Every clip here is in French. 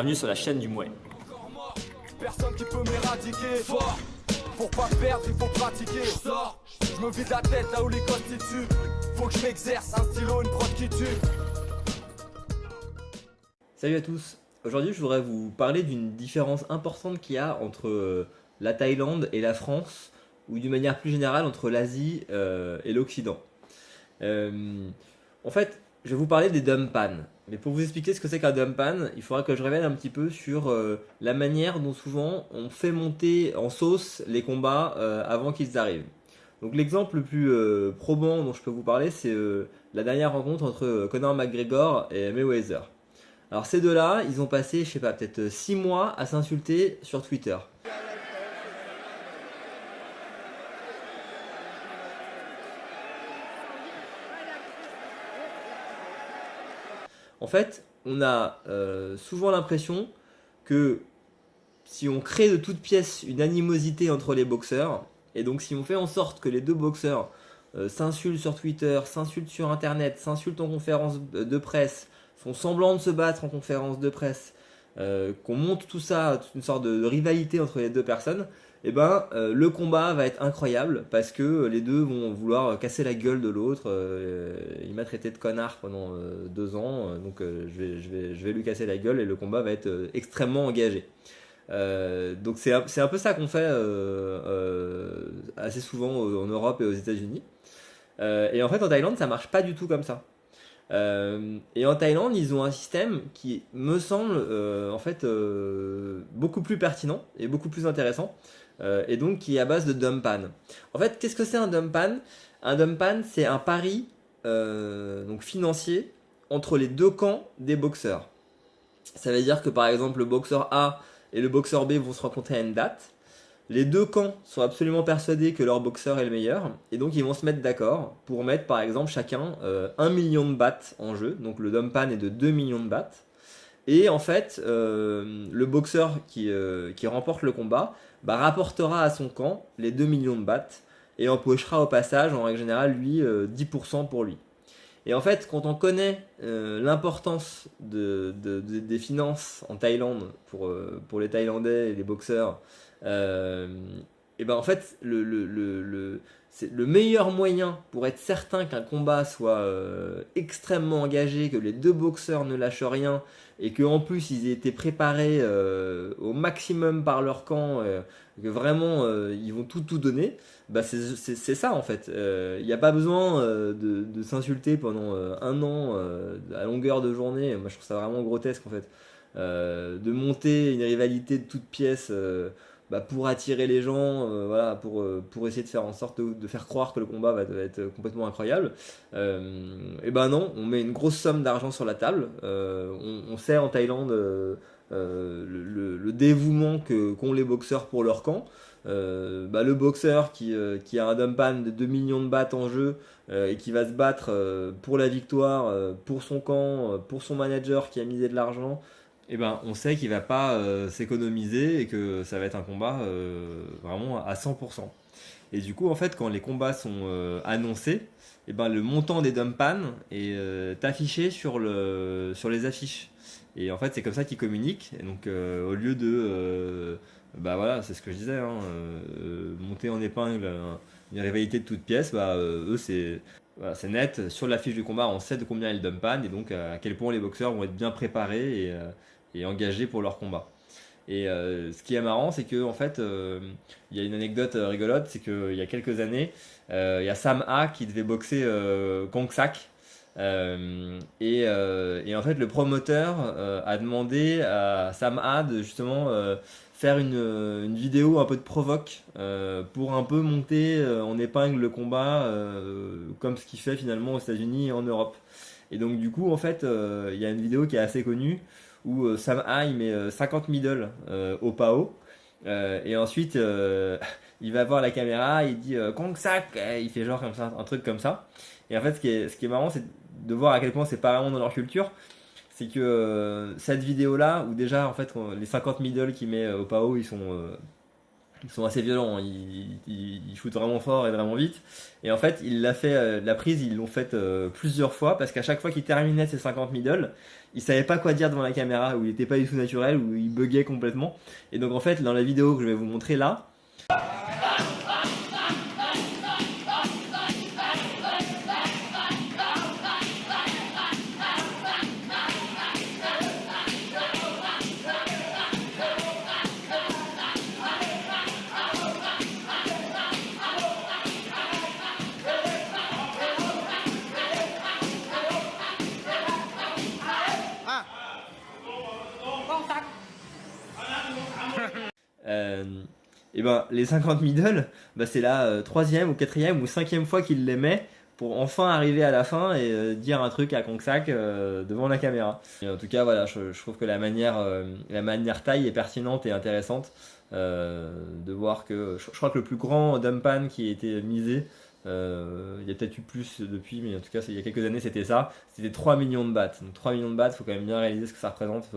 Bienvenue sur la chaîne du Mouet. Personne qui peut m'éradiquer. Fort, pour pas perdre, il faut pratiquer. Je sors, je me vide la tête là où les constituent. Faut que je m'exerce, un stylo, une prod qui tue. Salut à tous. Aujourd'hui, je voudrais vous parler d'une différence importante qu'il y a entre la Thaïlande et la France, ou d'une manière plus générale entre l'Asie et l'Occident. En fait, je vais vous parler des dumpan. Mais pour vous expliquer ce que c'est qu'un dumpan, il faudra que je revienne un petit peu sur la manière dont souvent on fait monter en sauce les combats avant qu'ils arrivent. Donc l'exemple le plus probant dont je peux vous parler, c'est la dernière rencontre entre Conor McGregor et Mayweather. Alors ces deux-là, ils ont passé, je sais pas, peut-être 6 mois à s'insulter sur Twitter. En fait, on a souvent l'impression que si on crée de toutes pièces une animosité entre les boxeurs, et donc si on fait en sorte que les deux boxeurs s'insultent sur Twitter, s'insultent sur Internet, s'insultent en conférence de presse, font semblant de se battre en conférence de presse, qu'on monte tout ça, une sorte de rivalité entre les deux personnes, et ben le combat va être incroyable parce que les deux vont vouloir casser la gueule de l'autre. Il m'a traité de connard pendant 2 ans, donc je vais lui casser la gueule et le combat va être extrêmement engagé. Donc c'est un peu ça qu'on fait assez souvent en Europe et aux États-Unis. Et en fait en Thaïlande ça marche pas du tout comme ça. Et en Thaïlande, ils ont un système qui me semble en fait beaucoup plus pertinent et beaucoup plus intéressant, et donc qui est à base de dumpan. En fait, qu'est-ce que c'est un dumpan? Un dumpan, c'est un pari donc financier entre les deux camps des boxeurs. Ça veut dire que par exemple, le boxeur A et le boxeur B vont se rencontrer à une date. Les deux camps sont absolument persuadés que leur boxeur est le meilleur, et donc ils vont se mettre d'accord pour mettre par exemple chacun 1 million de bahts en jeu, donc le dumpan est de 2 millions de bahts, et en fait le boxeur qui remporte le combat rapportera à son camp les 2 millions de bahts, et empochera au passage en règle générale lui 10% pour lui. Et en fait, quand on connaît l'importance des finances en Thaïlande pour les Thaïlandais et les boxeurs, et ben en fait, c'est le meilleur moyen pour être certain qu'un combat soit extrêmement engagé, que les deux boxeurs ne lâchent rien et qu'en plus ils aient été préparés au maximum par leur camp, que vraiment ils vont tout donner. Bah c'est ça en fait. Il n'y a pas besoin de s'insulter pendant 1 an à longueur de journée. Moi je trouve ça vraiment grotesque en fait. De monter une rivalité de toutes pièces pour attirer les gens, voilà, pour essayer de faire en sorte de faire croire que le combat va être complètement incroyable. Et ben non, on met une grosse somme d'argent sur la table. On sait en Thaïlande le dévouement qu'ont les boxeurs pour leur camp. Le boxeur qui a un dumpan de 2 millions de bahts en jeu et qui va se battre pour la victoire, pour son camp, pour son manager qui a misé de l'argent, et ben on sait qu'il va pas s'économiser et que ça va être un combat vraiment à 100%. Et du coup en fait quand les combats sont annoncés, et ben le montant des dumpan est affiché sur les affiches. Et en fait c'est comme ça qu'ils communiquent. Et donc au lieu de voilà, c'est ce que je disais, hein, monter en épingle une rivalité de toutes pièces, eux c'est voilà, c'est net, sur la fiche du combat on sait de combien est le dumpan et donc à quel point les boxeurs vont être bien préparés et engagés pour leur combat. Et ce qui est marrant, c'est que en fait, il y a une anecdote rigolote, c'est qu'il y a quelques années, il y a Sam A qui devait boxer Kong Sak. Et en fait, le promoteur a demandé à Sam A de justement faire une vidéo un peu de provoque pour un peu monter en épingle le combat, comme ce qu'il fait finalement aux États-Unis et en Europe. Et donc, du coup, en fait, il y a une vidéo qui est assez connue où Sam A il met 50 middle au PAO. Et ensuite, il va voir la caméra, il dit Kong Sak, il fait genre comme ça, un truc comme ça. Et en fait, ce qui est marrant, c'est de voir à quel point c'est pas vraiment dans leur culture. C'est que cette vidéo-là, où déjà, en fait, les 50 middle qu'il met au PAO, ils sont Ils sont assez violents, hein. Ils shootent vraiment fort et vraiment vite. Et en fait, il l'a fait, la prise, ils l'ont faite plusieurs fois parce qu'à chaque fois qu'il terminait ses 50 middle, il savait pas quoi dire devant la caméra, ou il était pas du tout naturel, ou il buguait complètement. Et donc en fait, dans la vidéo que je vais vous montrer là, et ben les 50 middle, bah, c'est la troisième ou quatrième ou cinquième fois qu'il les met pour enfin arriver à la fin et dire un truc à Kongsak devant la caméra. Et en tout cas, voilà, je trouve que la manière taille est pertinente et intéressante de voir que je crois que le plus grand dumpan qui a été misé, il y a peut-être eu plus depuis, mais en tout cas il y a quelques années c'était ça, c'était 3 millions de bahts. Donc 3 millions de bahts, il faut quand même bien réaliser ce que ça représente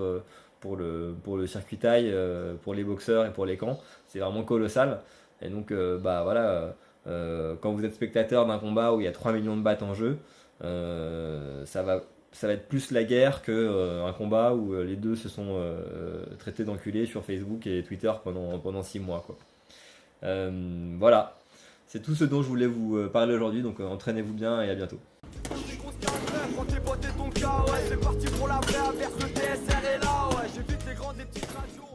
pour le circuit taille, pour les boxeurs et pour les camps. C'est vraiment colossal. Et donc quand vous êtes spectateur d'un combat où il y a 3 millions de bahts en jeu, ça va être plus la guerre que un combat où les deux se sont traités d'enculés sur Facebook et Twitter pendant 6 mois, quoi. Voilà, c'est tout ce dont je voulais vous parler aujourd'hui, donc entraînez-vous bien et à bientôt. Prends tes potes et ton cas, ouais, c'est parti pour la vraie, averse le TSR est là, ouais, j'évite les grandes et petites radios.